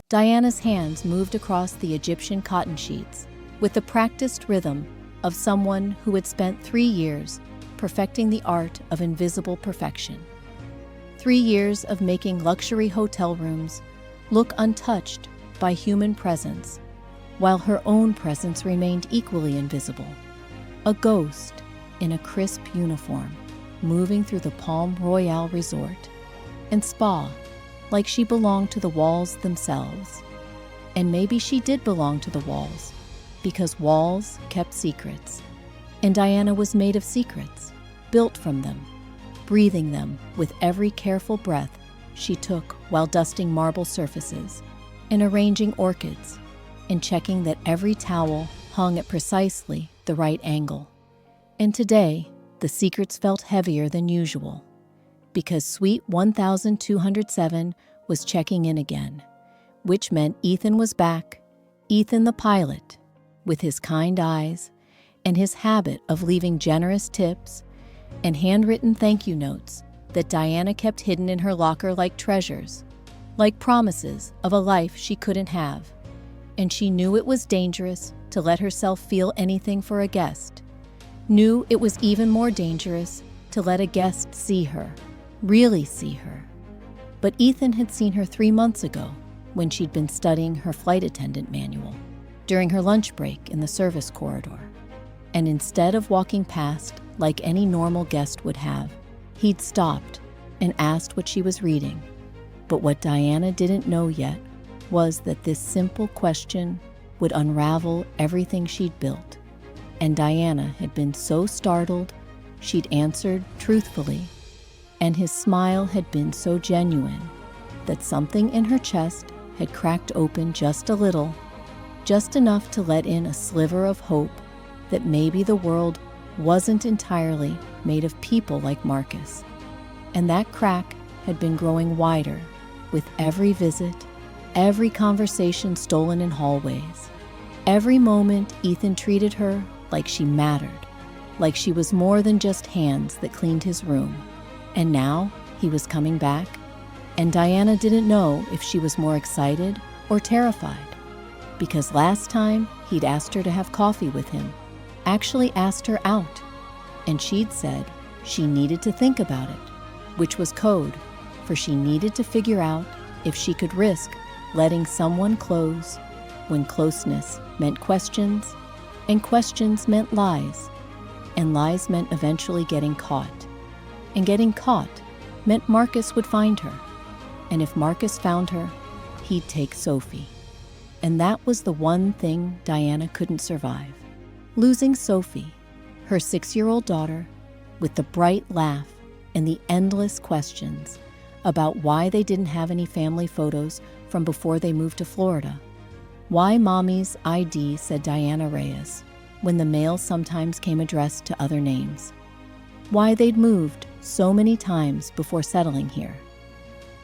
Diana's hands moved across the Egyptian cotton sheets with the practiced rhythm of someone who had spent 3 years perfecting the art of invisible perfection. 3 years of making luxury hotel rooms look untouched by human presence, while her own presence remained equally invisible. A ghost in a crisp uniform, moving through the Palm Royale Resort and Spa like she belonged to the walls themselves. And maybe she did belong to the walls, because walls kept secrets. And Diana was made of secrets, built from them, breathing them with every careful breath she took while dusting marble surfaces and arranging orchids and checking that every towel hung at precisely the right angle. And today, the secrets felt heavier than usual, because Suite 1207 was checking in again, which meant Ethan was back, Ethan the pilot, with his kind eyes and his habit of leaving generous tips and handwritten thank you notes that Diana kept hidden in her locker like treasures, like promises of a life she couldn't have. And she knew it was dangerous to let herself feel anything for a guest, knew it was even more dangerous to let a guest see her, really see her. But Ethan had seen her 3 months ago when she'd been studying her flight attendant manual during her lunch break in the service corridor. And instead of walking past like any normal guest would have, he'd stopped and asked what she was reading. But what Diana didn't know yet was that this simple question would unravel everything she'd built. And Diana had been so startled, she'd answered truthfully. And his smile had been so genuine that something in her chest had cracked open just a little, just enough to let in a sliver of hope that maybe the world wasn't entirely made of people like Marcus. And that crack had been growing wider with every visit, every conversation stolen in hallways, every moment Ethan treated her like she mattered, like she was more than just hands that cleaned his room. And now he was coming back, and Diana didn't know if she was more excited or terrified, because last time he'd asked her to have coffee with him, actually asked her out, and she'd said she needed to think about it, which was code for she needed to figure out if she could risk letting someone close when closeness meant questions, and questions meant lies, and lies meant eventually getting caught. And getting caught meant Marcus would find her. And if Marcus found her, he'd take Sophie. And that was the one thing Diana couldn't survive. Losing Sophie, her 6-year-old daughter, with the bright laugh and the endless questions about why they didn't have any family photos from before they moved to Florida. Why Mommy's ID said Diana Reyes when the mail sometimes came addressed to other names. Why they'd moved so many times before settling here.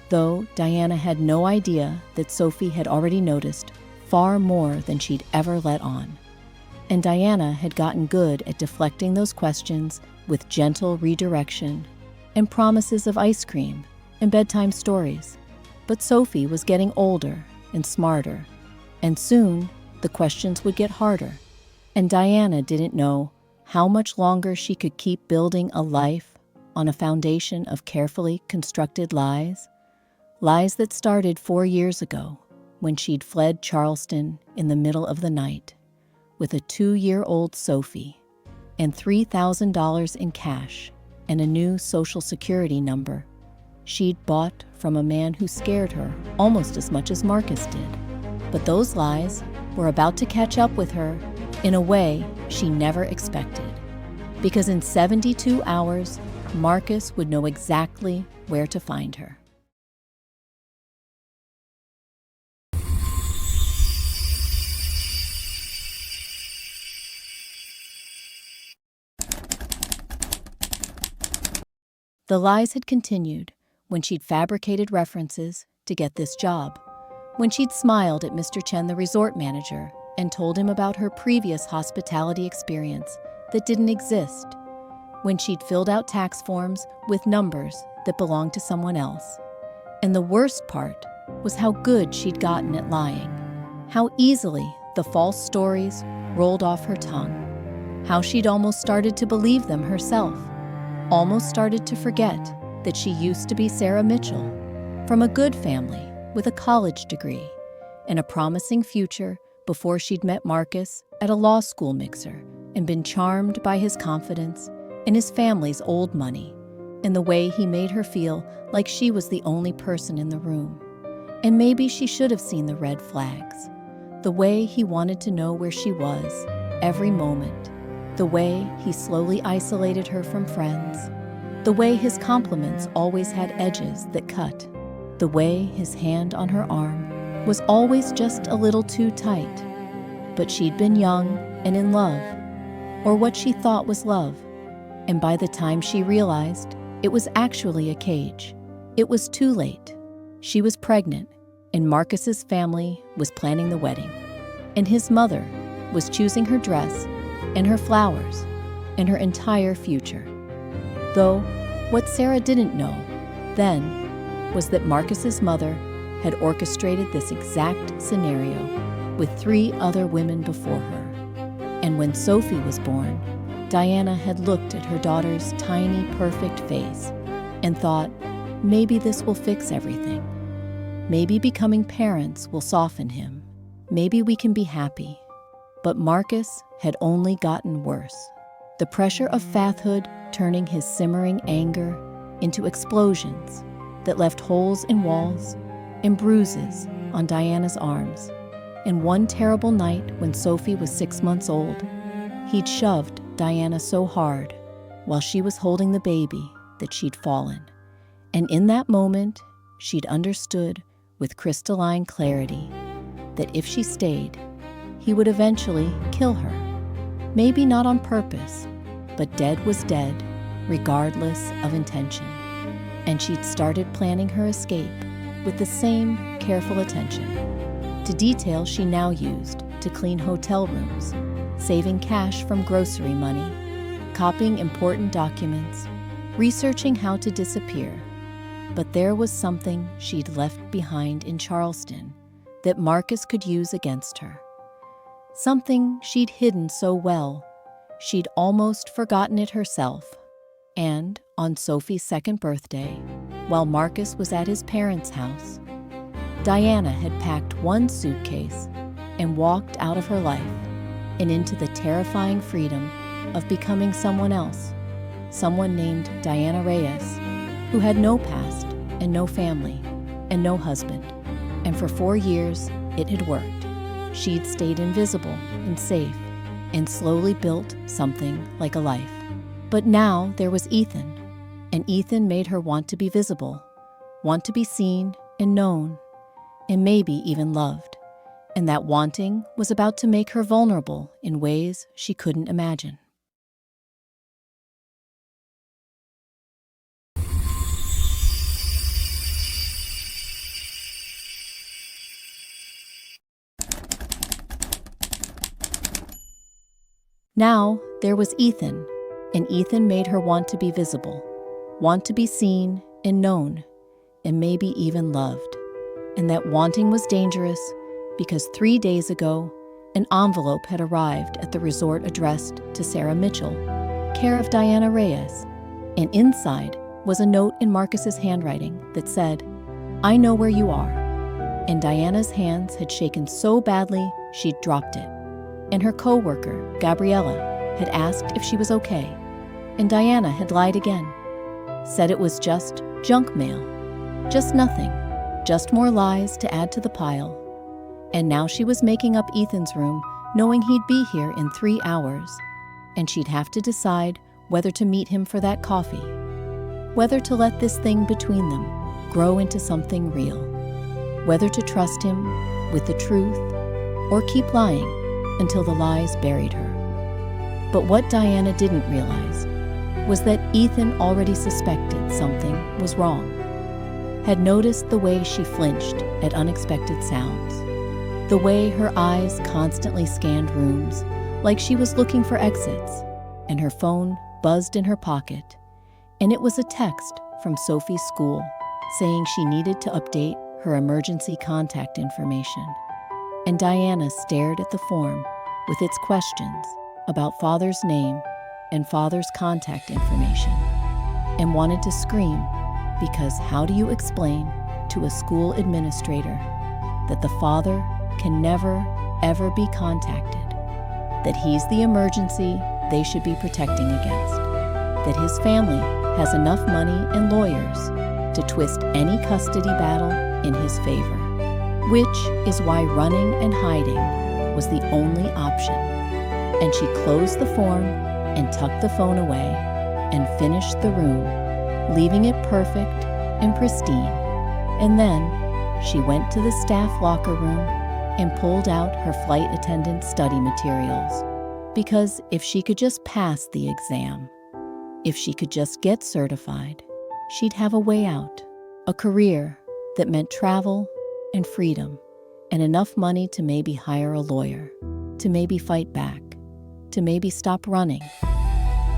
Though Diana had no idea that Sophie had already noticed far more than she'd ever let on. And Diana had gotten good at deflecting those questions with gentle redirection and promises of ice cream and bedtime stories. But Sophie was getting older and smarter, and soon the questions would get harder, and Diana didn't know how much longer she could keep building a life on a foundation of carefully constructed lies. Lies that started 4 years ago when she'd fled Charleston in the middle of the night with a 2-year-old Sophie and $3,000 in cash and a new Social Security number she'd bought from a man who scared her almost as much as Marcus did. But those lies were about to catch up with her in a way she never expected. Because in 72 hours, Marcus would know exactly where to find her. The lies had continued when she'd fabricated references to get this job, when she'd smiled at Mr. Chen, the resort manager, and told him about her previous hospitality experience that didn't exist, when she'd filled out tax forms with numbers that belonged to someone else. And the worst part was how good she'd gotten at lying, how easily the false stories rolled off her tongue, how she'd almost started to believe them herself, almost started to forget that she used to be Sarah Mitchell, from a good family with a college degree and a promising future before she'd met Marcus at a law school mixer and been charmed by his confidence and his family's old money and the way he made her feel like she was the only person in the room. And maybe she should have seen the red flags, the way he wanted to know where she was every moment, the way he slowly isolated her from friends, the way his compliments always had edges that cut, the way his hand on her arm was always just a little too tight. But she'd been young and in love, or what she thought was love, and by the time she realized it was actually a cage, it was too late. She was pregnant, and Marcus's family was planning the wedding, and his mother was choosing her dress and her flowers and her entire future. Though what Sarah didn't know then was that Marcus's mother had orchestrated this exact scenario with 3 other women before her. And when Sophie was born, Diana had looked at her daughter's tiny, perfect face and thought, maybe this will fix everything. Maybe becoming parents will soften him. Maybe we can be happy. But Marcus had only gotten worse. The pressure of fathood turning his simmering anger into explosions that left holes in walls and bruises on Diana's arms. And one terrible night when Sophie was 6 months old, he'd shoved Diana so hard while she was holding the baby that she'd fallen. And in that moment, she'd understood with crystalline clarity that if she stayed, he would eventually kill her. Maybe not on purpose, but dead was dead, regardless of intention. And she'd started planning her escape with the same careful attention to detail she now used to clean hotel rooms, saving cash from grocery money, copying important documents, researching how to disappear. But there was something she'd left behind in Charleston that Marcus could use against her. Something she'd hidden so well, she'd almost forgotten it herself. And on Sophie's 2nd birthday, while Marcus was at his parents' house, Diana had packed one suitcase and walked out of her life and into the terrifying freedom of becoming someone else, someone named Diana Reyes, who had no past and no family and no husband. And for 4 years, it had worked. She'd stayed invisible and safe and slowly built something like a life. But now there was Ethan, and Ethan made her want to be visible, want to be seen and known, and maybe even loved. And that wanting was about to make her vulnerable in ways she couldn't imagine. Now there was Ethan, and Ethan made her want to be visible, want to be seen and known, and maybe even loved. And that wanting was dangerous because 3 days ago, an envelope had arrived at the resort addressed to Sarah Mitchell, care of Diana Reyes, and inside was a note in Marcus's handwriting that said, "I know where you are." And Diana's hands had shaken so badly she'd dropped it. And her co-worker, Gabriella, had asked if she was okay. And Diana had lied again, said it was just junk mail, just nothing, just more lies to add to the pile. And now she was making up Ethan's room, knowing he'd be here in 3 hours. And she'd have to decide whether to meet him for that coffee, whether to let this thing between them grow into something real, whether to trust him with the truth or keep lying until the lies buried her. But what Diana didn't realize was that Ethan already suspected something was wrong, had noticed the way she flinched at unexpected sounds, the way her eyes constantly scanned rooms like she was looking for exits, and her phone buzzed in her pocket, and it was a text from Sophie's school saying she needed to update her emergency contact information, and Diana stared at the form with its questions about father's name and father's contact information, and wanted to scream, because how do you explain to a school administrator that the father can never, ever be contacted, that he's the emergency they should be protecting against, that his family has enough money and lawyers to twist any custody battle in his favor, which is why running and hiding was the only option. And she closed the form and tucked the phone away and finished the room, leaving it perfect and pristine. And then she went to the staff locker room and pulled out her flight attendant study materials, because if she could just pass the exam, if she could just get certified, she'd have a way out, a career that meant travel and freedom and enough money to maybe hire a lawyer, to maybe fight back, to maybe stop running,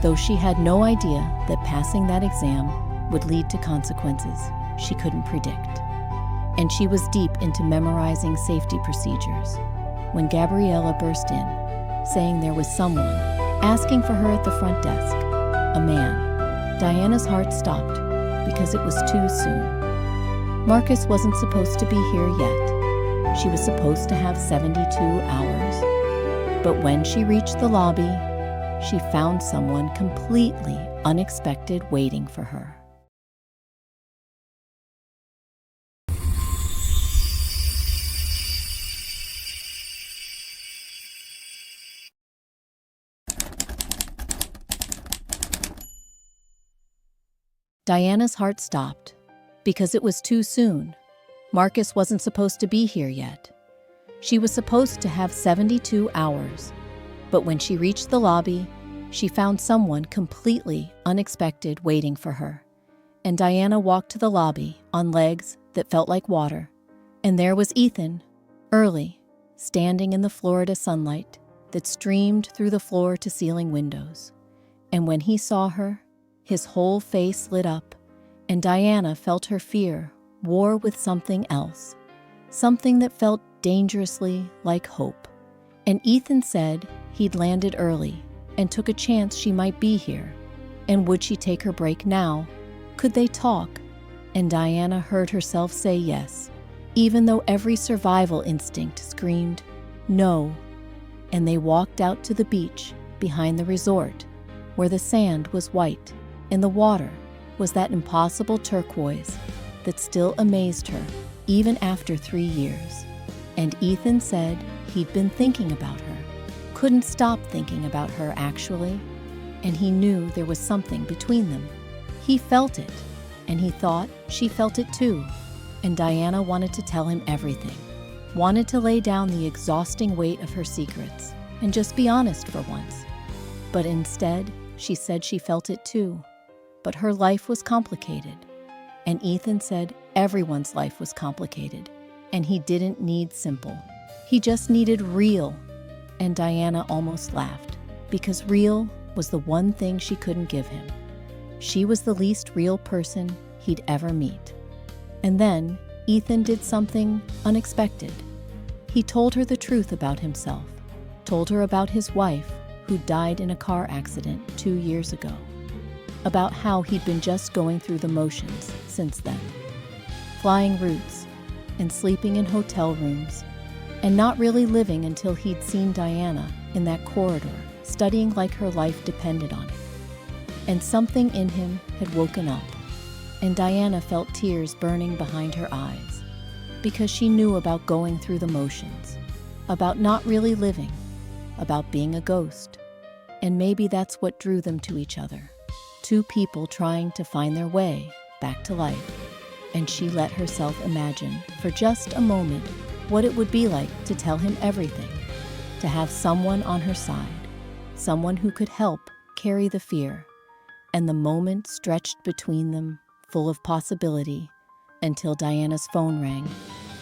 though she had no idea that passing that exam would lead to consequences she couldn't predict. And she was deep into memorizing safety procedures when Gabriella burst in, saying there was someone asking for her at the front desk, a man. Diana's heart stopped because it was too soon. Marcus wasn't supposed to be here yet. She was supposed to have 72 hours. But when she reached the lobby, she found someone completely unexpected waiting for her. Diana's heart stopped because it was too soon. Marcus wasn't supposed to be here yet. She was supposed to have 72 hours. But when she reached the lobby, she found someone completely unexpected waiting for her. And Diana walked to the lobby on legs that felt like water. And there was Ethan, early, standing in the Florida sunlight that streamed through the floor-to-ceiling windows. And when he saw her, his whole face lit up, and Diana felt her fear war with something else, something that felt dangerously like hope. And Ethan said he'd landed early and took a chance she might be here. And would she take her break now? Could they talk? And Diana heard herself say yes, even though every survival instinct screamed, no. And they walked out to the beach behind the resort, where the sand was white and the water was that impossible turquoise that still amazed her even after 3 years. And Ethan said he'd been thinking about her, couldn't stop thinking about her actually, and he knew there was something between them. He felt it, and he thought she felt it too. And Diana wanted to tell him everything, wanted to lay down the exhausting weight of her secrets and just be honest for once. But instead, she said she felt it too. But her life was complicated. And Ethan said everyone's life was complicated, and he didn't need simple. He just needed real. And Diana almost laughed, because real was the one thing she couldn't give him. She was the least real person he'd ever meet. And then Ethan did something unexpected. He told her the truth about himself, told her about his wife who died in a car accident 2 years ago, about how he'd been just going through the motions since then, flying routes and sleeping in hotel rooms, and not really living until he'd seen Diana in that corridor, studying like her life depended on it. And something in him had woken up, and Diana felt tears burning behind her eyes, because she knew about going through the motions, about not really living, about being a ghost. And maybe that's what drew them to each other. Two people trying to find their way back to life. And she let herself imagine for just a moment what it would be like to tell him everything, to have someone on her side, someone who could help carry the fear. And the moment stretched between them, full of possibility, until Diana's phone rang,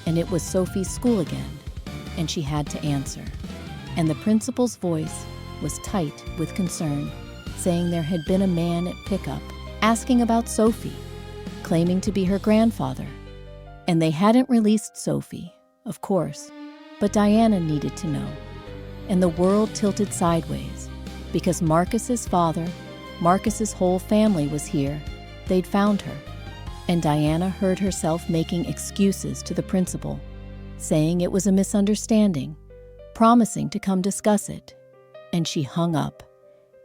and it was Sophie's school again, and she had to answer. And the principal's voice was tight with concern, saying there had been a man at pickup asking about Sophie, claiming to be her grandfather. And they hadn't released Sophie, of course, but Diana needed to know. And the world tilted sideways because Marcus's father, Marcus's whole family was here. They'd found her. And Diana heard herself making excuses to the principal, saying it was a misunderstanding, promising to come discuss it. And she hung up,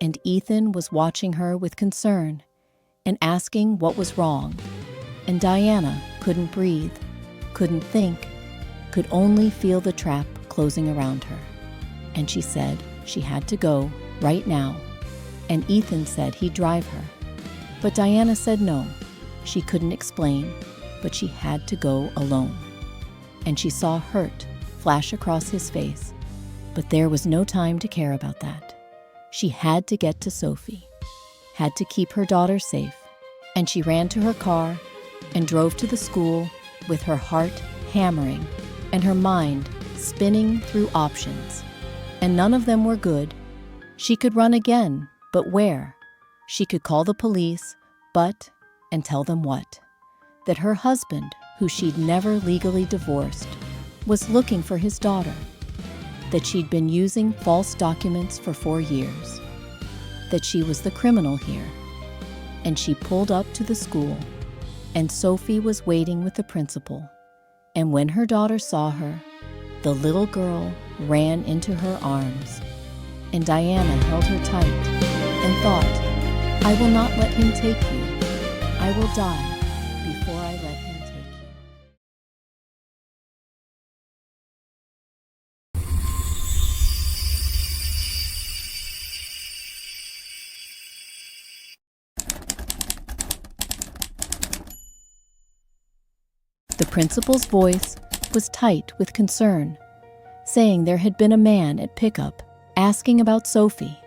and Ethan was watching her with concern and asking what was wrong. And Diana couldn't breathe, couldn't think, could only feel the trap closing around her. And she said she had to go right now. And Ethan said he'd drive her. But Diana said no. She couldn't explain, but she had to go alone. And she saw hurt flash across his face, but there was no time to care about that. She had to get to Sophie, had to keep her daughter safe, and she ran to her car and drove to the school with her heart hammering and her mind spinning through options. And none of them were good. She could run again, but where? She could call the police, and tell them what? That her husband, who she'd never legally divorced, was looking for his daughter. That she'd been using false documents for 4 years. That she was the criminal here. And she pulled up to the school, and Sophie was waiting with the principal. And when her daughter saw her, the little girl ran into her arms. And Diana held her tight and thought, I will not let him take you. I will die before I let him take you. The principal's voice was tight with concern, saying there had been a man at pickup asking about Sophie,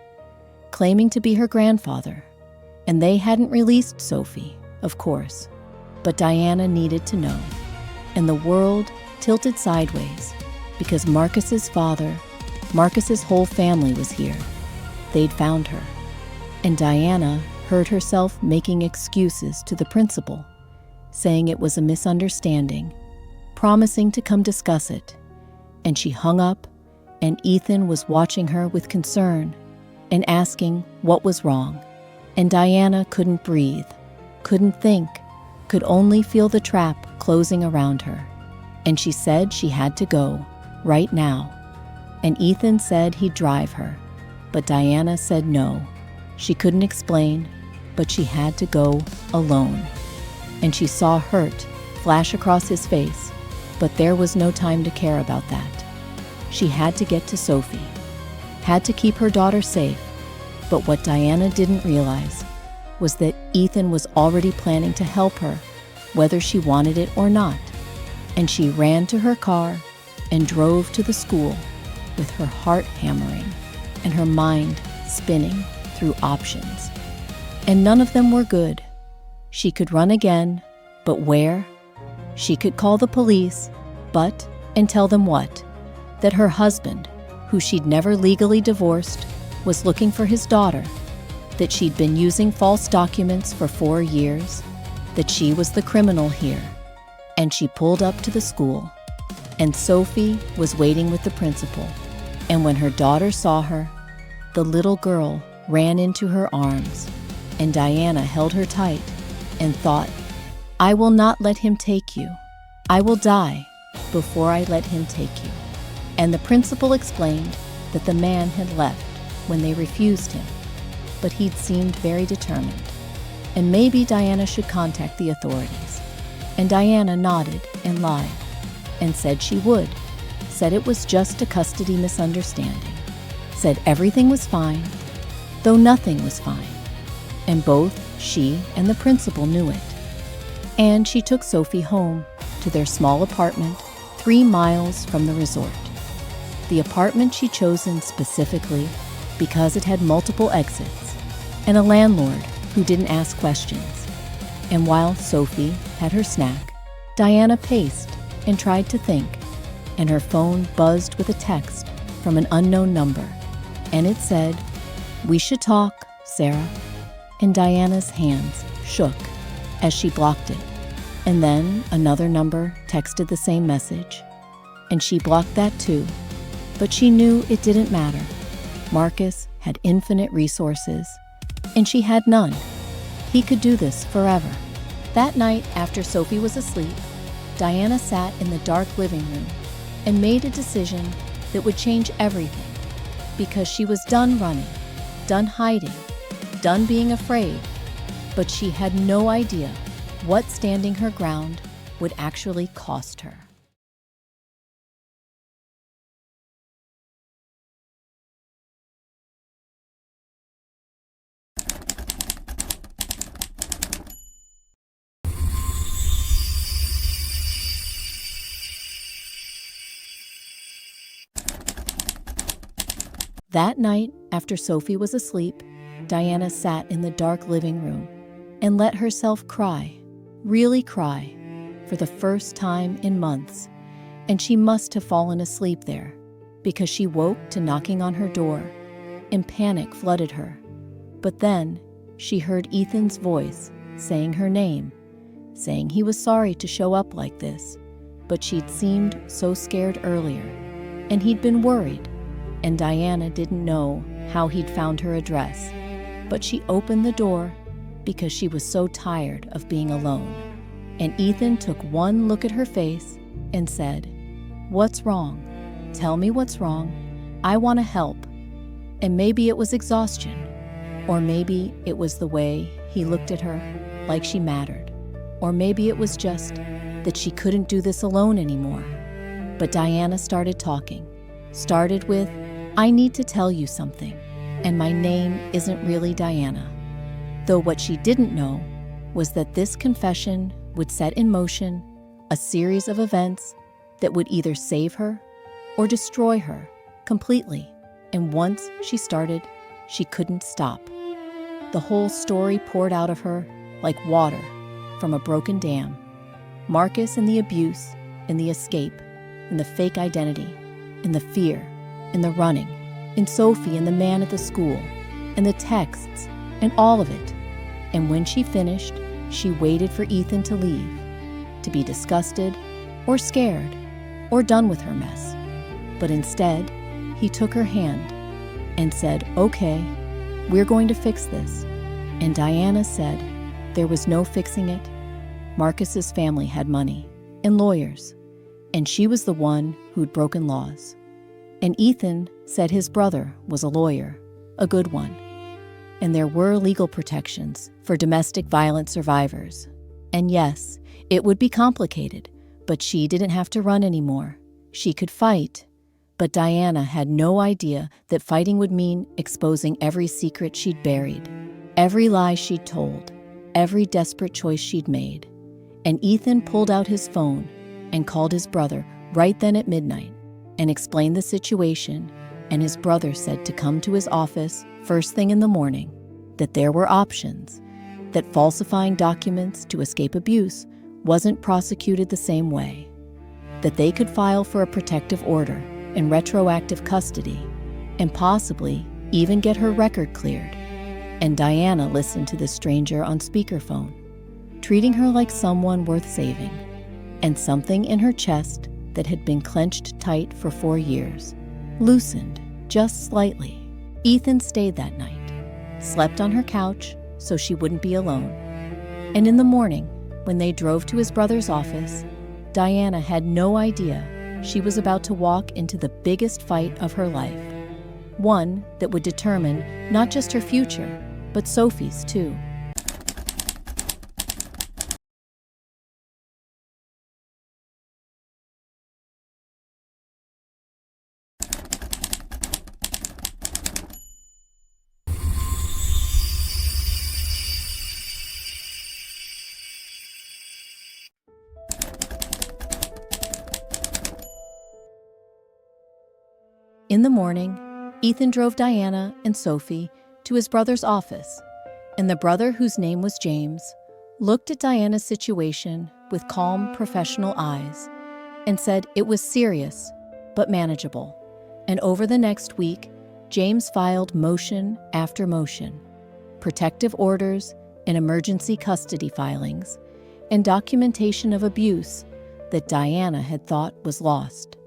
claiming to be her grandfather, and they hadn't released Sophie, of course, but Diana needed to know. And the world tilted sideways because Marcus's father, Marcus's whole family was here. They'd found her. And Diana heard herself making excuses to the principal, saying it was a misunderstanding, promising to come discuss it. And she hung up, and Ethan was watching her with concern and asking what was wrong. And Diana couldn't breathe, couldn't think, could only feel the trap closing around her. And she said she had to go, right now. And Ethan said he'd drive her, but Diana said no. She couldn't explain, but she had to go alone. And she saw hurt flash across his face, but there was no time to care about that. She had to get to Sophie, had to keep her daughter safe. But what Diana didn't realize was that Ethan was already planning to help her, whether she wanted it or not. And she ran to her car and drove to the school with her heart hammering and her mind spinning through options. And none of them were good. She could run again, but where? She could call the police, and tell them what? That her husband, who she'd never legally divorced, was looking for his daughter, that she'd been using false documents for 4 years, that she was the criminal here. And she pulled up to the school, and Sophie was waiting with the principal. And when her daughter saw her, the little girl ran into her arms, and Diana held her tight and thought, I will not let him take you. I will die before I let him take you. And the principal explained that the man had left when they refused him, but he'd seemed very determined, and maybe Diana should contact the authorities. And Diana nodded and lied, and said she would, said it was just a custody misunderstanding, said everything was fine, though nothing was fine, and both she and the principal knew it. And she took Sophie home to their small apartment 3 miles from the resort. The apartment she'd chosen specifically because it had multiple exits and a landlord who didn't ask questions. And while Sophie had her snack, Diana paced and tried to think, and her phone buzzed with a text from an unknown number, and it said, "We should talk, Sarah." And Diana's hands shook as she blocked it. And then another number texted the same message, and she blocked that too. But she knew it didn't matter. Marcus had infinite resources, and she had none. He could do this forever. That night, after Sophie was asleep, Diana sat in the dark living room and made a decision that would change everything, because she was done running, done hiding, done being afraid, but she had no idea what standing her ground would actually cost her. That night, after Sophie was asleep, Diana sat in the dark living room and let herself cry, really cry, for the first time in months. And she must have fallen asleep there, because she woke to knocking on her door, and panic flooded her. But then she heard Ethan's voice saying her name, saying he was sorry to show up like this, but she'd seemed so scared earlier, and he'd been worried. And Diana didn't know how he'd found her address, but she opened the door because she was so tired of being alone. And Ethan took one look at her face and said, "What's wrong? Tell me what's wrong. I want to help." And maybe it was exhaustion, or maybe it was the way he looked at her, like she mattered, or maybe it was just that she couldn't do this alone anymore. But Diana started talking, started with, "I need to tell you something, and my name isn't really Diana." Though what she didn't know was that this confession would set in motion a series of events that would either save her or destroy her completely. And once she started, she couldn't stop. The whole story poured out of her like water from a broken dam. Marcus and the abuse, and the escape, and the fake identity, and the fear, and the running, and Sophie and the man at the school, and the texts, and all of it. And when she finished, she waited for Ethan to leave, to be disgusted, or scared, or done with her mess. But instead, he took her hand and said, "Okay, we're going to fix this." And Diana said there was no fixing it. Marcus's family had money and lawyers, and she was the one who'd broken laws. And Ethan said his brother was a lawyer, a good one. And there were legal protections for domestic violence survivors. And yes, it would be complicated, but she didn't have to run anymore. She could fight. But Diana had no idea that fighting would mean exposing every secret she'd buried, every lie she'd told, every desperate choice she'd made. And Ethan pulled out his phone and called his brother right then at midnight and explained the situation, and his brother said to come to his office first thing in the morning, that there were options, that falsifying documents to escape abuse wasn't prosecuted the same way, that they could file for a protective order and retroactive custody, and possibly even get her record cleared. And Diana listened to the stranger on speakerphone, treating her like someone worth saving, and something in her chest that had been clenched tight for 4 years loosened just slightly. Ethan stayed that night, slept on her couch so she wouldn't be alone. And in the morning, when they drove to his brother's office, Diana had no idea she was about to walk into the biggest fight of her life, one that would determine not just her future, but Sophie's too. In the morning, Ethan drove Diana and Sophie to his brother's office, and the brother, whose name was James, looked at Diana's situation with calm, professional eyes and said it was serious, but manageable. And over the next week, James filed motion after motion, protective orders and emergency custody filings, and documentation of abuse that Diana had thought was lost.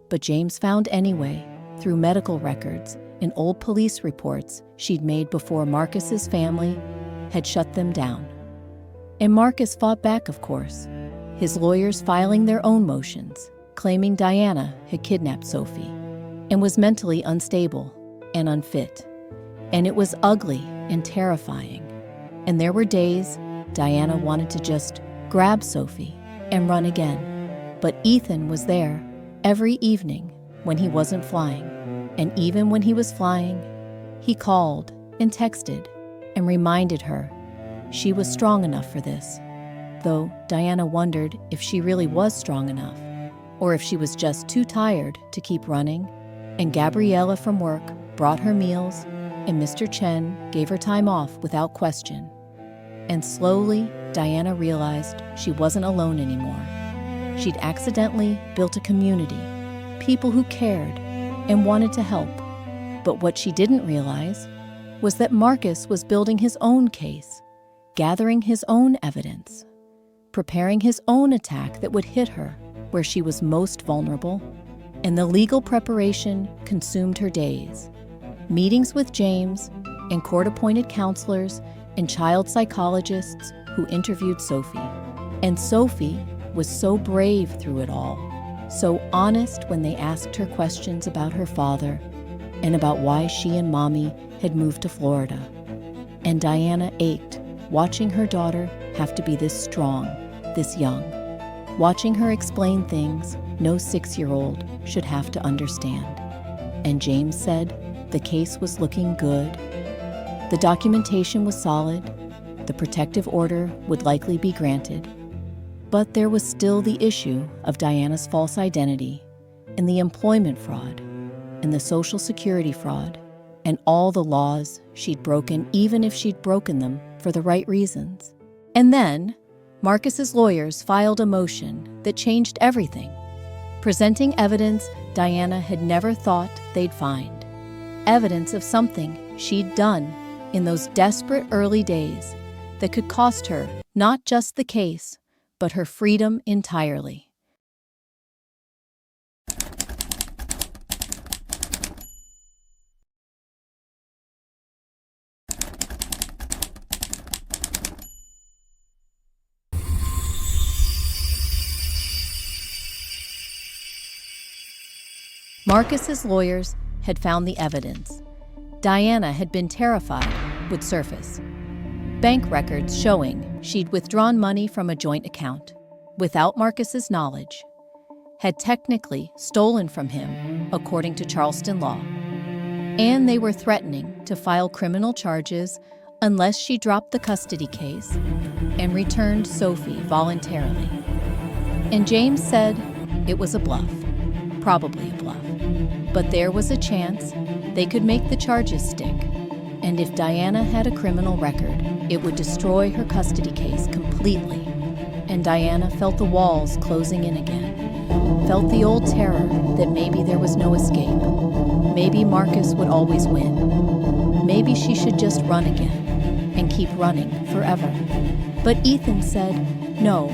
But James found anyway, through medical records and old police reports she'd made before Marcus's family had shut them down. And Marcus fought back, of course, his lawyers filing their own motions, claiming Diana had kidnapped Sophie and was mentally unstable and unfit. And it was ugly and terrifying. And there were days Diana wanted to just grab Sophie and run again. But Ethan was there every evening when he wasn't flying. And even when he was flying, he called and texted and reminded her she was strong enough for this, though Diana wondered if she really was strong enough, or if she was just too tired to keep running. And Gabriella from work brought her meals, and Mr. Chen gave her time off without question. And slowly, Diana realized she wasn't alone anymore. She'd accidentally built a community, people who cared and wanted to help. But what she didn't realize was that Marcus was building his own case, gathering his own evidence, preparing his own attack that would hit her where she was most vulnerable. And the legal preparation consumed her days. Meetings with James and court-appointed counselors and child psychologists who interviewed Sophie. And Sophie was so brave through it all, so honest when they asked her questions about her father and about why she and Mommy had moved to Florida. And Diana ached, watching her daughter have to be this strong, this young, watching her explain things no 6-year-old should have to understand. And James said the case was looking good. The documentation was solid. The protective order would likely be granted. But there was still the issue of Diana's false identity, and the employment fraud, and the Social Security fraud, and all the laws she'd broken, even if she'd broken them for the right reasons. And then, Marcus's lawyers filed a motion that changed everything, presenting evidence Diana had never thought they'd find. Evidence of something she'd done in those desperate early days that could cost her not just the case, but her freedom entirely. Marcus's lawyers had found the evidence Diana had been terrified would surface. Bank records showing she'd withdrawn money from a joint account without Marcus's knowledge, had technically stolen from him, according to Charleston law. And they were threatening to file criminal charges unless she dropped the custody case and returned Sophie voluntarily. And James said it was a bluff, probably a bluff. But there was a chance they could make the charges stick. And if Diana had a criminal record, it would destroy her custody case completely. And Diana felt the walls closing in again, felt the old terror that maybe there was no escape. Maybe Marcus would always win. Maybe she should just run again and keep running forever. But Ethan said no,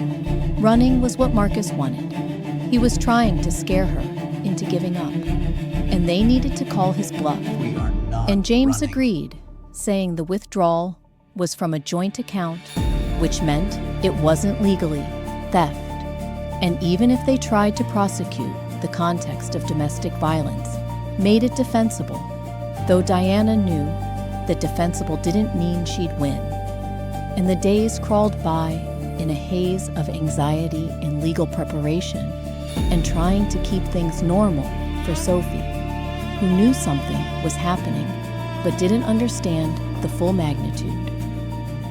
running was what Marcus wanted. He was trying to scare her into giving up, and they needed to call his bluff. And James agreed, saying the withdrawal was from a joint account, which meant it wasn't legally theft. And even if they tried to prosecute the context of domestic violence, made it defensible, though Diana knew that defensible didn't mean she'd win. And the days crawled by in a haze of anxiety and legal preparation, and trying to keep things normal for Sophie, who knew something was happening, but didn't understand the full magnitude,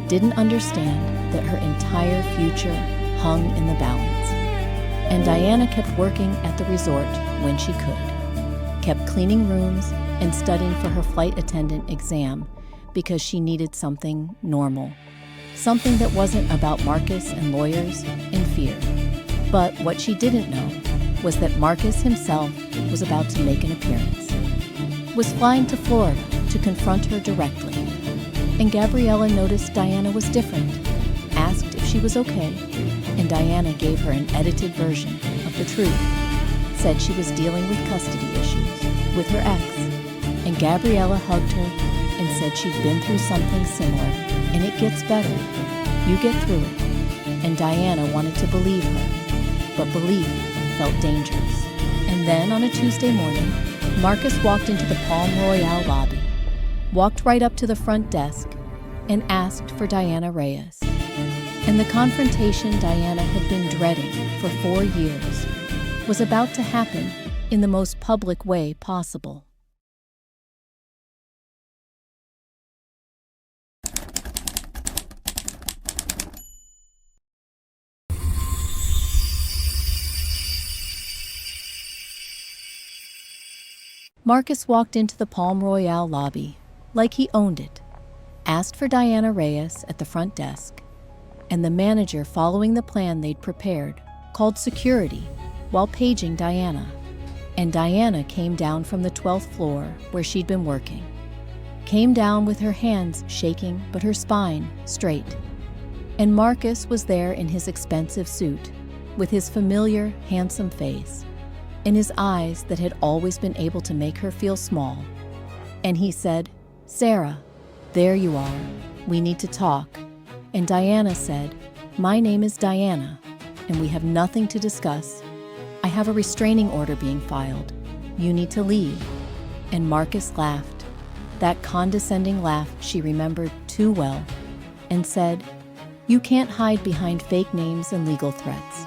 didn't understand that her entire future hung in the balance. And Diana kept working at the resort when she could, kept cleaning rooms and studying for her flight attendant exam because she needed something normal, something that wasn't about Marcus and lawyers and fear. But what she didn't know was that Marcus himself was about to make an appearance, was flying to Florida to confront her directly. And Gabriella noticed Diana was different, asked if she was okay, and Diana gave her an edited version of the truth. Said she was dealing with custody issues with her ex, and Gabriella hugged her and said she'd been through something similar, and it gets better. You get through it. And Diana wanted to believe her, but belief felt dangerous. And then on a Tuesday morning, Marcus walked into the Palm Royale lobby, walked right up to the front desk, and asked for Diana Reyes. And the confrontation Diana had been dreading for 4 years was about to happen in the most public way possible. Marcus walked into the Palm Royale lobby like he owned it, asked for Diana Reyes at the front desk, and the manager, following the plan they'd prepared, called security while paging Diana. And Diana came down from the 12th floor where she'd been working. Came down with her hands shaking but her spine straight. And Marcus was there in his expensive suit, with his familiar, handsome face, and his eyes that had always been able to make her feel small. And he said, "Sarah, there you are. We need to talk." And Diana said, "My name is Diana, and we have nothing to discuss. I have a restraining order being filed. You need to leave." And Marcus laughed, that condescending laugh she remembered too well, and said, "You can't hide behind fake names and legal threats.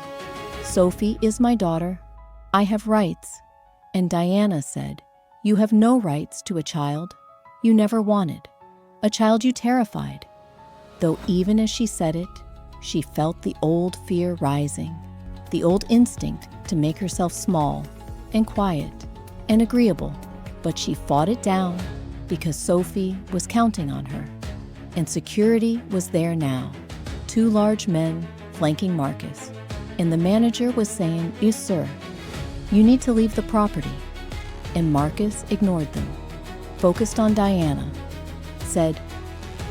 Sophie is my daughter. I have rights." And Diana said, "You have no rights to a child you never wanted, a child you terrified." Though even as she said it, she felt the old fear rising, the old instinct to make herself small and quiet and agreeable. But she fought it down because Sophie was counting on her, and security was there now, 2 large men flanking Marcus, and the manager was saying, "Yes, sir. You need to leave the property." And Marcus ignored them, focused on Diana, said,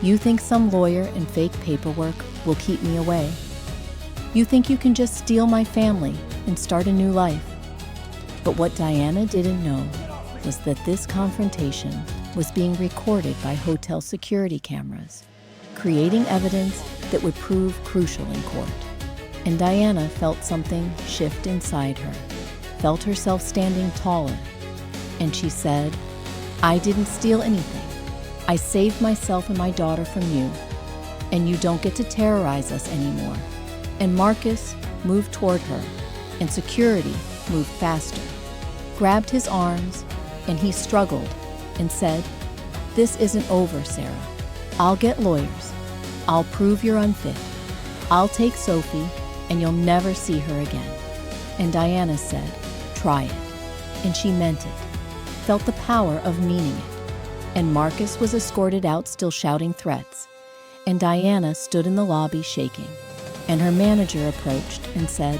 "You think some lawyer and fake paperwork will keep me away? You think you can just steal my family and start a new life?" But what Diana didn't know was that this confrontation was being recorded by hotel security cameras, creating evidence that would prove crucial in court. And Diana felt something shift inside her, felt herself standing taller, and she said, "I didn't steal anything. I saved myself and my daughter from you, and you don't get to terrorize us anymore." And Marcus moved toward her, and security moved faster, grabbed his arms, and he struggled and said, "This isn't over, Sarah. I'll get lawyers. I'll prove you're unfit. I'll take Sophie, and you'll never see her again." And Diana said, "Try it." And she meant it, felt the power of meaning it. And Marcus was escorted out, still shouting threats. And Diana stood in the lobby shaking. And her manager approached and said,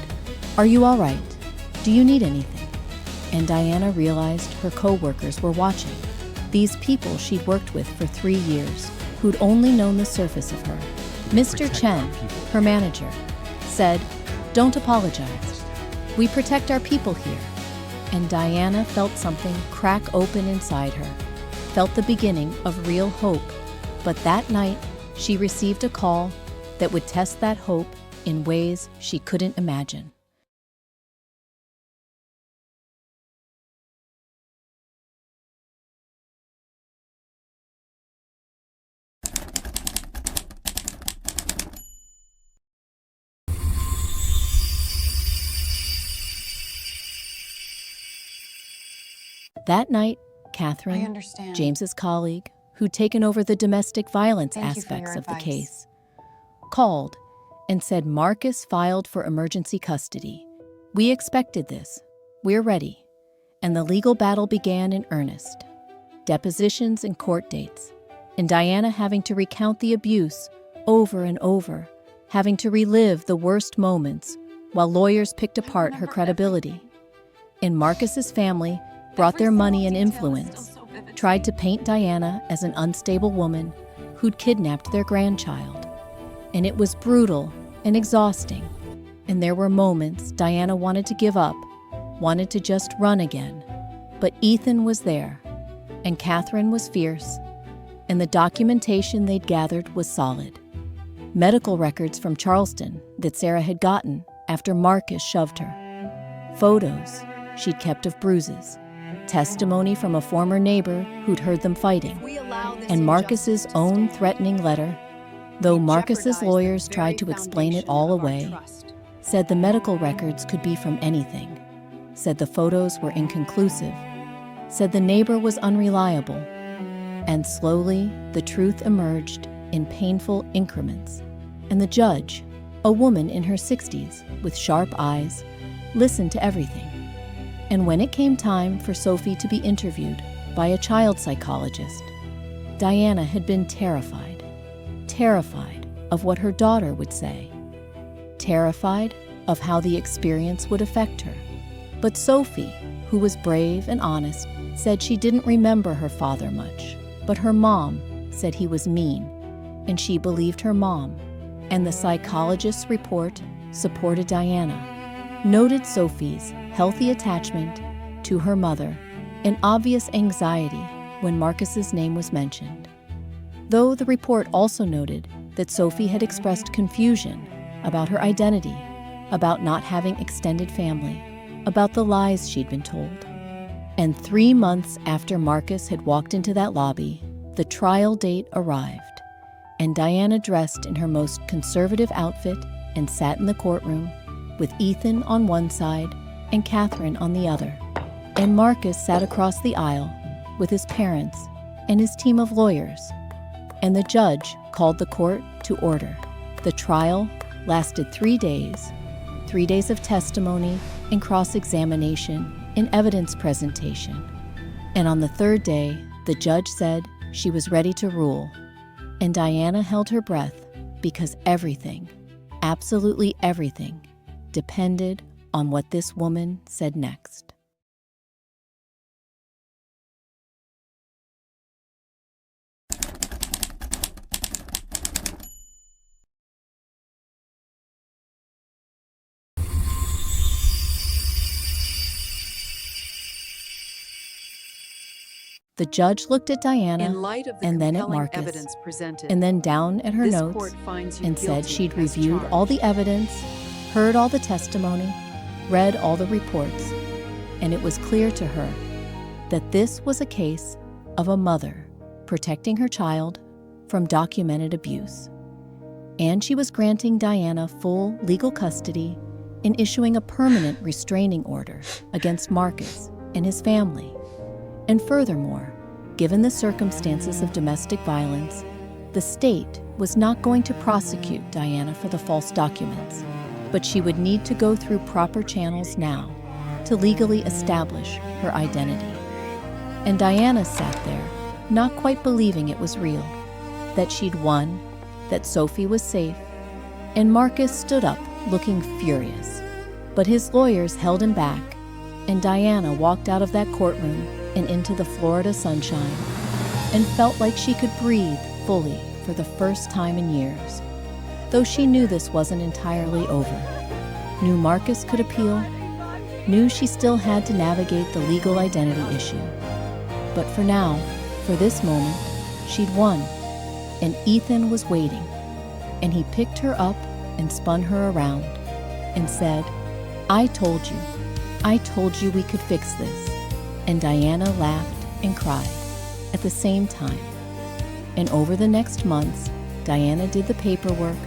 "Are you all right? Do you need anything?" And Diana realized her co-workers were watching. These people she'd worked with for 3 years, who'd only known the surface of her. Mr. Chen, her manager, said, "Don't apologize. We protect our people here." And Diana felt something crack open inside her, felt the beginning of real hope. But that night, she received a call that would test that hope in ways she couldn't imagine. That night, Catherine, James's colleague, who'd taken over the domestic violence aspects of the case, called and said Marcus filed for emergency custody. "We expected this. We're ready." And the legal battle began in earnest. Depositions and court dates, and Diana having to recount the abuse over and over, having to relive the worst moments while lawyers picked apart her credibility. And Marcus's family brought their money and influence, tried to paint Diana as an unstable woman who'd kidnapped their grandchild. And it was brutal and exhausting, and there were moments Diana wanted to give up, wanted to just run again. But Ethan was there, and Catherine was fierce, and the documentation they'd gathered was solid. Medical records from Charleston that Sarah had gotten after Marcus shoved her. Photos she'd kept of bruises. Testimony from a former neighbor who'd heard them fighting. And Marcus's own threatening letter, though Marcus's lawyers tried to explain it all away, said the medical records could be from anything, said the photos were inconclusive, said the neighbor was unreliable. And slowly, the truth emerged in painful increments. And the judge, a woman in her 60s with sharp eyes, listened to everything. And when it came time for Sophie to be interviewed by a child psychologist, Diana had been terrified of what her daughter would say, terrified of how the experience would affect her. But Sophie, who was brave and honest, said she didn't remember her father much, but her mom said he was mean, and she believed her mom. And the psychologist's report supported Diana, noted Sophie's healthy attachment to her mother and obvious anxiety when Marcus's name was mentioned. Though the report also noted that Sophie had expressed confusion about her identity, about not having extended family, about the lies she'd been told. And 3 months after Marcus had walked into that lobby, the trial date arrived, and Diana dressed in her most conservative outfit and sat in the courtroom with Ethan on one side and Catherine on the other. And Marcus sat across the aisle with his parents and his team of lawyers. And the judge called the court to order. The trial lasted 3 days, 3 days of testimony and cross-examination and evidence presentation. And on the 3rd day, the judge said she was ready to rule. And Diana held her breath because everything, absolutely everything, depended on what this woman said next. The judge looked at Diana and then at Marcus, and then down at her notes and said she'd reviewed all the evidence, heard all the testimony, read all the reports, and it was clear to her that this was a case of a mother protecting her child from documented abuse. And she was granting Diana full legal custody and issuing a permanent restraining order against Marcus and his family. And furthermore, given the circumstances of domestic violence, the state was not going to prosecute Diana for the false documents, but she would need to go through proper channels now to legally establish her identity. And Diana sat there, not quite believing it was real, that she'd won, that Sophie was safe, and Marcus stood up looking furious. But his lawyers held him back, and Diana walked out of that courtroom and into the Florida sunshine, and felt like she could breathe fully for the first time in years. Though she knew this wasn't entirely over, knew Marcus could appeal, knew she still had to navigate the legal identity issue. But for now, for this moment, she'd won, and Ethan was waiting, and he picked her up and spun her around and said, I told you we could fix this. And Diana laughed and cried at the same time. And over the next months, Diana did the paperwork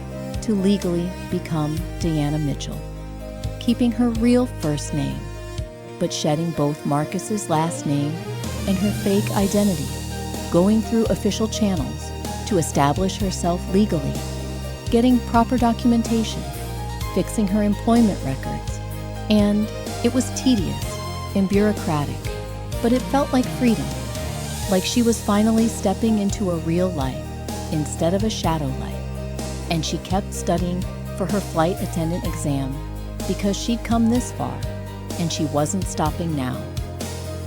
to legally become Diana Mitchell, keeping her real first name, but shedding both Marcus's last name and her fake identity, going through official channels to establish herself legally, getting proper documentation, fixing her employment records. And it was tedious and bureaucratic, but it felt like freedom, like she was finally stepping into a real life instead of a shadow life. And she kept studying for her flight attendant exam because she'd come this far, and she wasn't stopping now.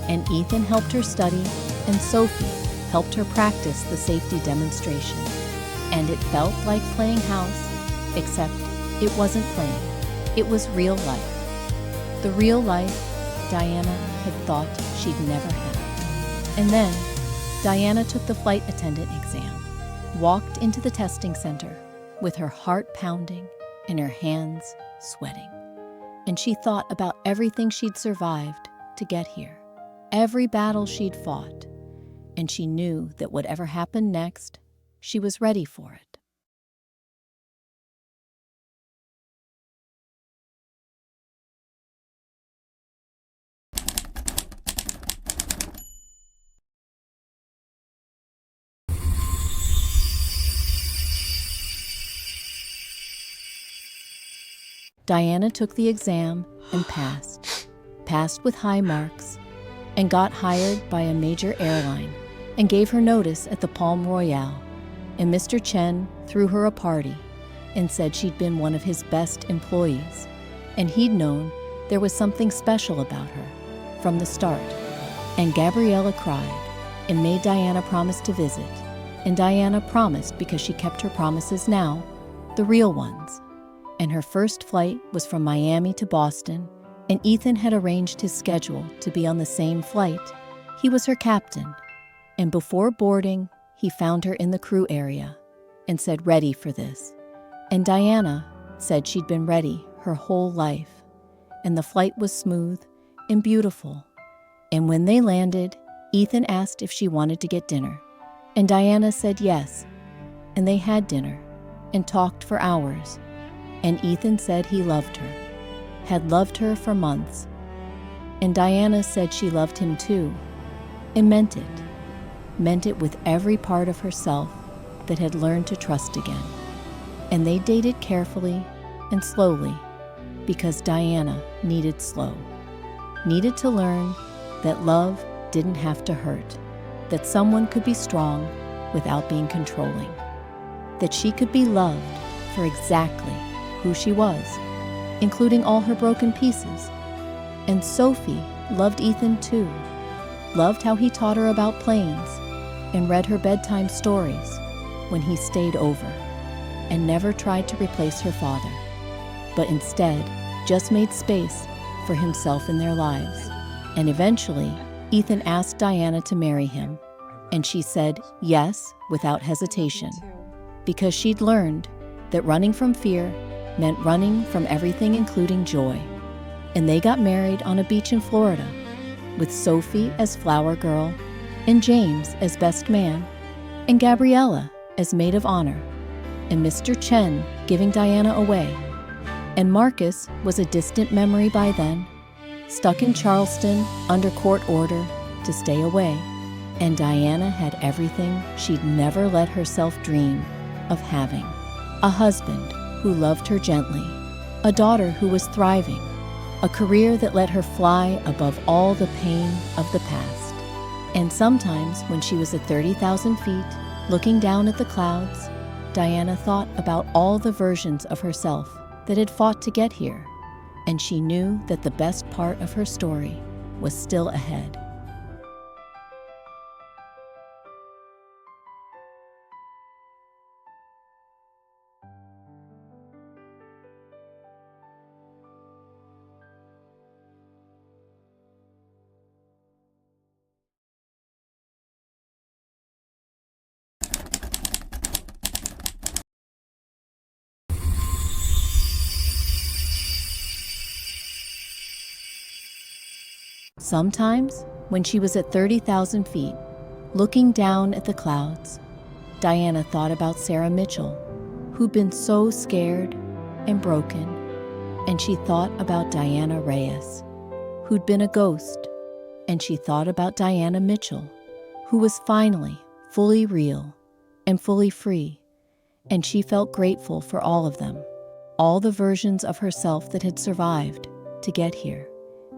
And Ethan helped her study, and Sophie helped her practice the safety demonstration. And it felt like playing house, except It wasn't playing. It was real life. The real life Diana had thought she'd never had. And then, Diana took the flight attendant exam, walked into the testing center with her heart pounding and her hands sweating. And she thought about everything she'd survived to get here, every battle she'd fought, and she knew that whatever happened next, she was ready for it. Diana took the exam and passed with high marks, and got hired by a major airline and gave her notice at the Palm Royale. And Mr. Chen threw her a party and said she'd been one of his best employees, and he'd known there was something special about her from the start. And Gabriella cried and made Diana promise to visit, and Diana promised because she kept her promises now, the real ones. And her first flight was from Miami to Boston, and Ethan had arranged his schedule to be on the same flight. He was her captain, and before boarding, he found her in the crew area and said, "Ready for this." And Diana said she'd been ready her whole life, and the flight was smooth and beautiful. And when they landed, Ethan asked if she wanted to get dinner, and Diana said yes, and they had dinner and talked for hours. And Ethan said he loved her, had loved her for months. And Diana said she loved him too, and meant it with every part of herself that had learned to trust again. And they dated carefully and slowly, because Diana needed to learn that love didn't have to hurt, that someone could be strong without being controlling, that she could be loved for exactly who she was, including all her broken pieces. And Sophie loved Ethan too, loved how he taught her about planes and read her bedtime stories when he stayed over, and never tried to replace her father, but instead just made space for himself in their lives. And eventually, Ethan asked Diana to marry him, and she said yes without hesitation, because she'd learned that running from fear meant running from everything, including joy. And they got married on a beach in Florida, with Sophie as flower girl, and James as best man, and Gabriella as maid of honor, and Mr. Chen giving Diana away. And Marcus was a distant memory by then, stuck in Charleston under court order to stay away. And Diana had everything she'd never let herself dream of having: a husband who loved her gently, a daughter who was thriving, a career that let her fly above all the pain of the past. And sometimes when she was at 30,000 feet, looking down at the clouds, Diana thought about all the versions of herself that had fought to get here, and she knew that the best part of her story was still ahead. Sometimes, when she was at 30,000 feet, looking down at the clouds, Diana thought about Sarah Mitchell, who'd been so scared and broken, and she thought about Diana Reyes, who'd been a ghost, and she thought about Diana Mitchell, who was finally fully real and fully free, and she felt grateful for all of them, all the versions of herself that had survived to get here.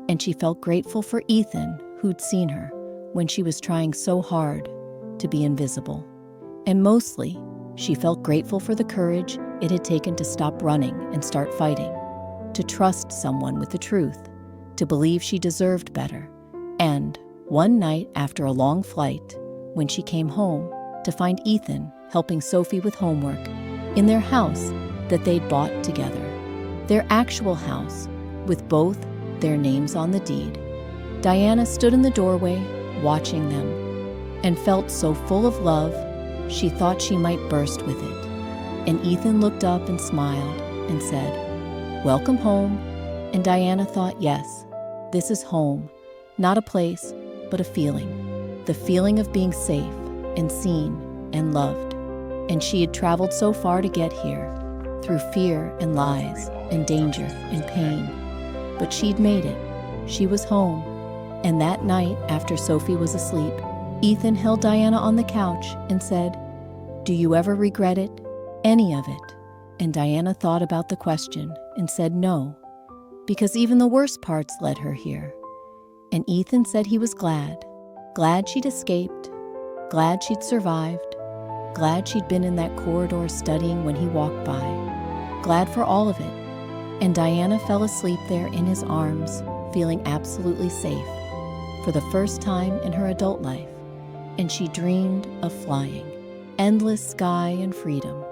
And she felt grateful for Ethan, who'd seen her when she was trying so hard to be invisible. And mostly, she felt grateful for the courage it had taken to stop running and start fighting, to trust someone with the truth, to believe she deserved better. And one night after a long flight, when she came home, to find Ethan helping Sophie with homework in their house that they'd bought together. their actual house, with both their names on the deed. Diana stood in the doorway, watching them, and felt so full of love, she thought she might burst with it. And Ethan looked up and smiled and said, "Welcome home." And Diana thought, yes, this is home, not a place, but a feeling. The feeling of being safe and seen and loved. And she had traveled so far to get here, through fear and lies and danger and pain. But she'd made it. She was home. And that night, after Sophie was asleep, Ethan held Diana on the couch and said, "Do you ever regret it? Any of it?" And Diana thought about the question and said no, because even the worst parts led her here. And Ethan said he was glad she'd escaped, glad she'd survived, glad she'd been in that corridor studying when he walked by, glad for all of it. And Diana fell asleep there in his arms, feeling absolutely safe, for the first time in her adult life. And she dreamed of flying, endless sky and freedom.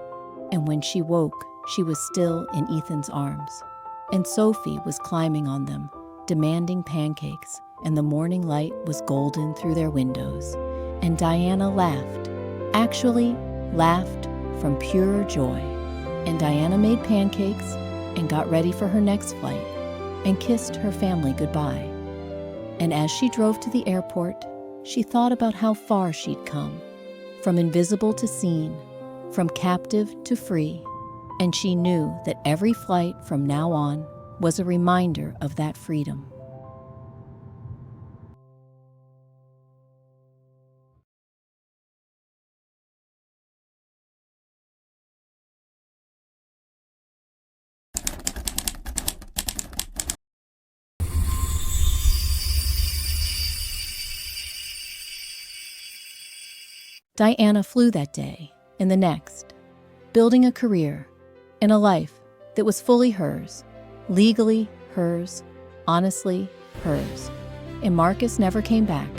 And when she woke, she was still in Ethan's arms. And Sophie was climbing on them, demanding pancakes, and the morning light was golden through their windows. And Diana laughed, actually laughed from pure joy. And Diana made pancakes and got ready for her next flight and kissed her family goodbye. And as she drove to the airport, she thought about how far she'd come, from invisible to seen, from captive to free. And she knew that every flight from now on was a reminder of that freedom. Diana flew that day and the next, building a career and a life that was fully hers, legally hers, honestly hers. And Marcus never came back.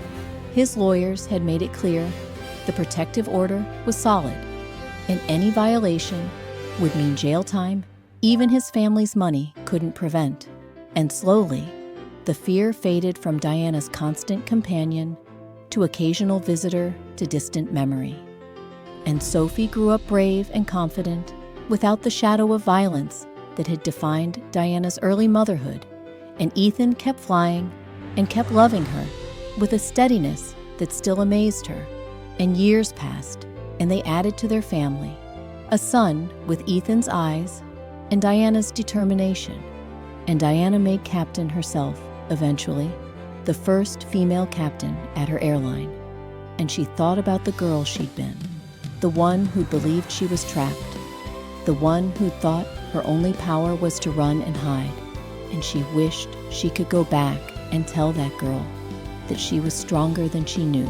His lawyers had made it clear the protective order was solid, and any violation would mean jail time even his family's money couldn't prevent. And slowly, the fear faded from Diana's constant companion to occasional visitor to distant memory. And Sophie grew up brave and confident, without the shadow of violence that had defined Diana's early motherhood. And Ethan kept flying and kept loving her with a steadiness that still amazed her. And years passed, and they added to their family a son with Ethan's eyes and Diana's determination. And Diana made captain herself, eventually, the first female captain at her airline. And she thought about the girl she'd been, the one who believed she was trapped, the one who thought her only power was to run and hide. And she wished she could go back and tell that girl that she was stronger than she knew,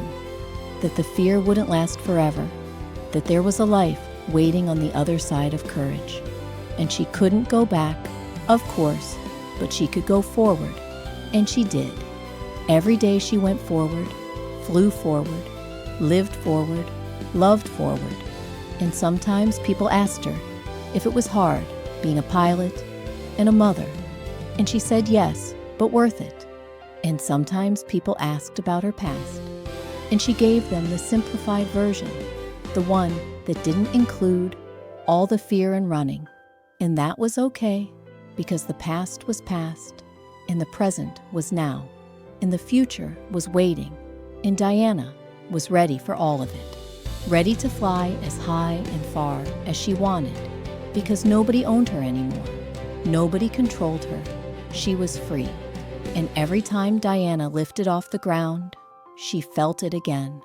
that the fear wouldn't last forever, that there was a life waiting on the other side of courage. And she couldn't go back, of course, but she could go forward. And she did. Every day she went forward, flew forward, lived forward, loved forward. And sometimes people asked her if it was hard being a pilot and a mother. And she said yes, but worth it. And sometimes people asked about her past. And she gave them the simplified version, the one that didn't include all the fear and running. And that was okay, because the past was past, and the present was now, and the future was waiting. And Diana was ready for all of it, ready to fly as high and far as she wanted, because nobody owned her anymore. Nobody controlled her. She was free. And every time Diana lifted off the ground, she felt it again.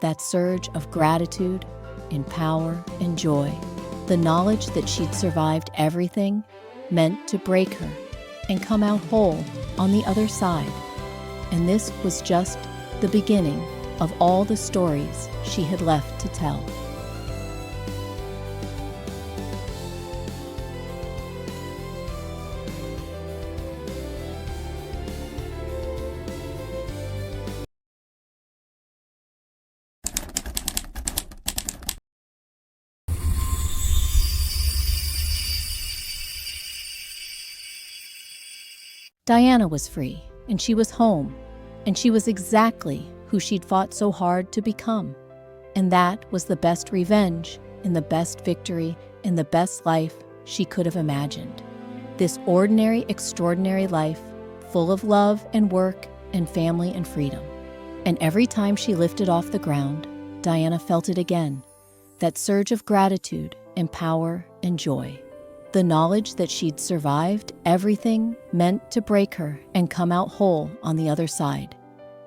That surge of gratitude and power and joy. The knowledge that she'd survived everything meant to break her and come out whole on the other side. And this was just the beginning of all the stories she had left to tell. Diana was free, and she was home, and she was exactly who she'd fought so hard to become. And that was the best revenge and the best victory and the best life she could have imagined. This ordinary, extraordinary life, full of love and work and family and freedom. And every time she lifted off the ground, Diana felt it again, that surge of gratitude and power and joy. The knowledge that she'd survived everything meant to break her and come out whole on the other side.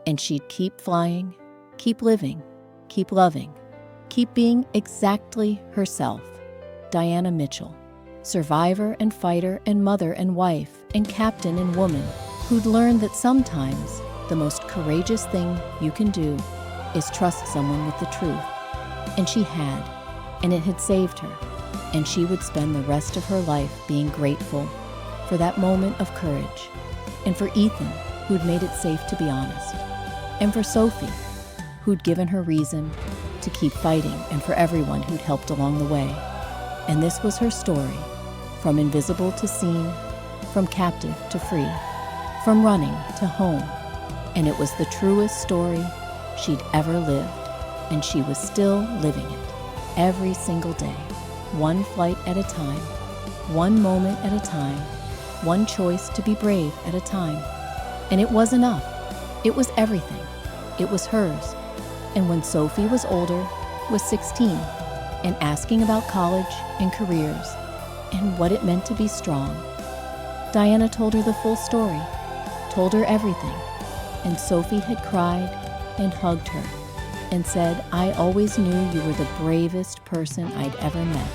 And she'd keep flying, keep living, keep loving, keep being exactly herself. Diana Mitchell, survivor and fighter and mother and wife and captain and woman, who'd learned that sometimes the most courageous thing you can do is trust someone with the truth. And she had, and it had saved her. And she would spend the rest of her life being grateful for that moment of courage, and for Ethan, who'd made it safe to be honest, and for Sophie, who'd given her reason to keep fighting, and for everyone who'd helped along the way. And this was her story, from invisible to seen, from captive to free, from running to home. And it was the truest story she'd ever lived, and she was still living it every single day. One flight at a time, one moment at a time, one choice to be brave at a time. And it was enough. It was everything. It was hers. And when Sophie was older, was 16, and asking about college and careers and what it meant to be strong, Diana told her the full story, told her everything. And Sophie had cried and hugged her and said, "I always knew you were the bravest person I'd ever met."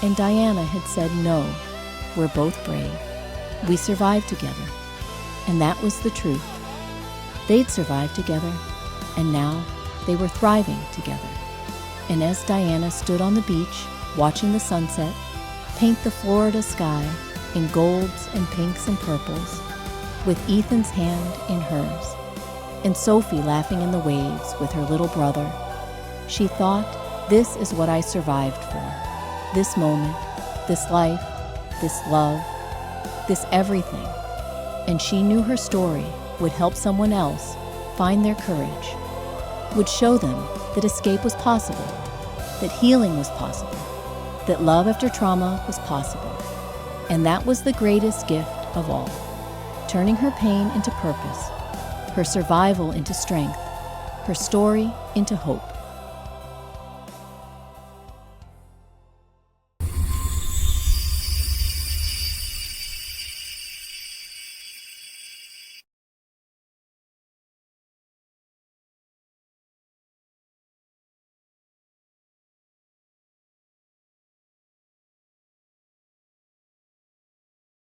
And Diana had said, "No, we're both brave. We survived together." And that was the truth. They'd survived together, and now they were thriving together. And as Diana stood on the beach, watching the sunset paint the Florida sky in golds and pinks and purples, with Ethan's hand in hers, and Sophie laughing in the waves with her little brother, she thought, this is what I survived for. This moment, this life, this love, this everything. And she knew her story would help someone else find their courage, would show them that escape was possible, that healing was possible, that love after trauma was possible. And that was the greatest gift of all, turning her pain into purpose, her survival into strength, her story into hope.